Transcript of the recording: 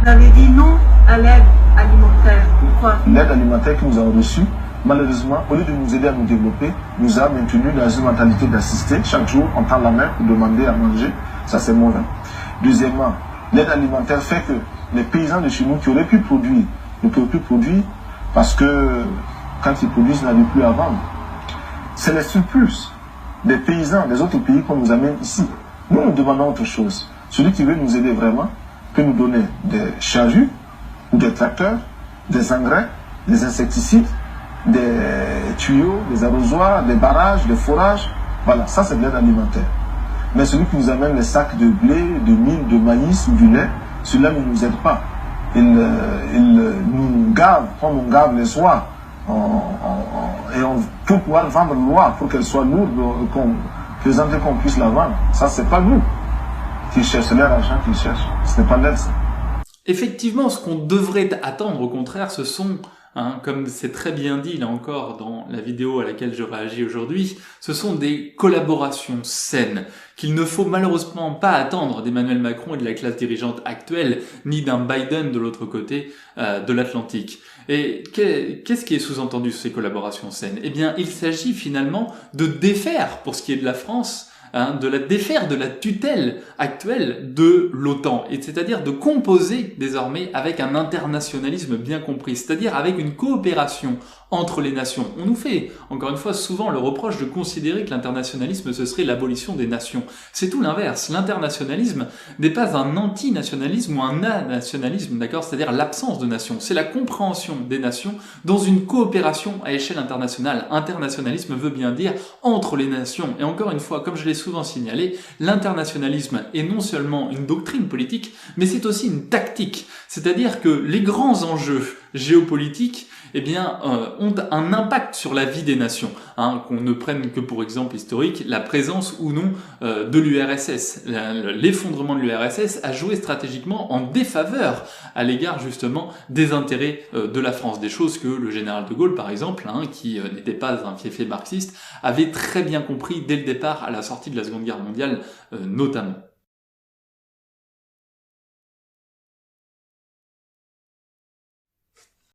avez dit non à l'aide alimentaire. Pourquoi? L'aide alimentaire que nous avons reçue, malheureusement, au lieu de nous aider à nous développer, nous a maintenus dans une mentalité d'assister. Chaque jour, on tend la main pour demander à manger. Ça, c'est mauvais. Deuxièmement, l'aide alimentaire fait que les paysans de chez nous qui auraient pu produire, ne peuvent plus produire parce que quand ils produisent, ils n'arrivent plus à vendre. C'est les surplus des paysans des autres pays qu'on nous amène ici. Nous, nous demandons autre chose. Celui qui veut nous aider vraiment peut nous donner des charrues ou des tracteurs, des engrais, des insecticides, des tuyaux, des arrosoirs, des barrages, des forages. Voilà, ça c'est de l'aide alimentaire. Mais celui qui nous amène les sacs de blé, de mil, de maïs ou du lait, celui-là ne nous aide pas. Il nous gave, comme on gave les soirs, et on peut pouvoir vendre l'oie pour qu'elle soit lourde, qu'on puisse la vendre. Ça, c'est pas nous qui cherchent leur argent, qui cherchent. Ce n'est pas l'aide, ça. Effectivement, ce qu'on devrait attendre, au contraire, ce sont, comme c'est très bien dit là encore dans la vidéo à laquelle je réagis aujourd'hui, ce sont des collaborations saines qu'il ne faut malheureusement pas attendre d'Emmanuel Macron et de la classe dirigeante actuelle, ni d'un Biden de l'autre côté de l'Atlantique. Et qu'est-ce qui est sous-entendu sur ces collaborations saines? Eh bien, il s'agit finalement de défaire, pour ce qui est de la France, de la défaire de la tutelle actuelle de l'OTAN, et c'est-à-dire de composer désormais avec un internationalisme bien compris, c'est-à-dire avec une coopération entre les nations. On nous fait, encore une fois, souvent le reproche de considérer que l'internationalisme, ce serait l'abolition des nations. C'est tout l'inverse. L'internationalisme n'est pas un antinationalisme ou un anationalisme, d'accord? C'est-à-dire l'absence de nations. C'est la compréhension des nations dans une coopération à échelle internationale. Internationalisme veut bien dire entre les nations. Et encore une fois, comme je l'ai souvent signalé, l'internationalisme est non seulement une doctrine politique, mais c'est aussi une tactique. C'est-à-dire que les grands enjeux géopolitiques ont un impact sur la vie des nations. Qu'on ne prenne que pour exemple historique la présence ou non de l'URSS. L'effondrement de l'URSS a joué stratégiquement en défaveur à l'égard justement des intérêts de la France. Des choses que le général de Gaulle, par exemple, qui n'était pas un fiefé marxiste, avait très bien compris dès le départ à la sortie de la Seconde Guerre mondiale notamment.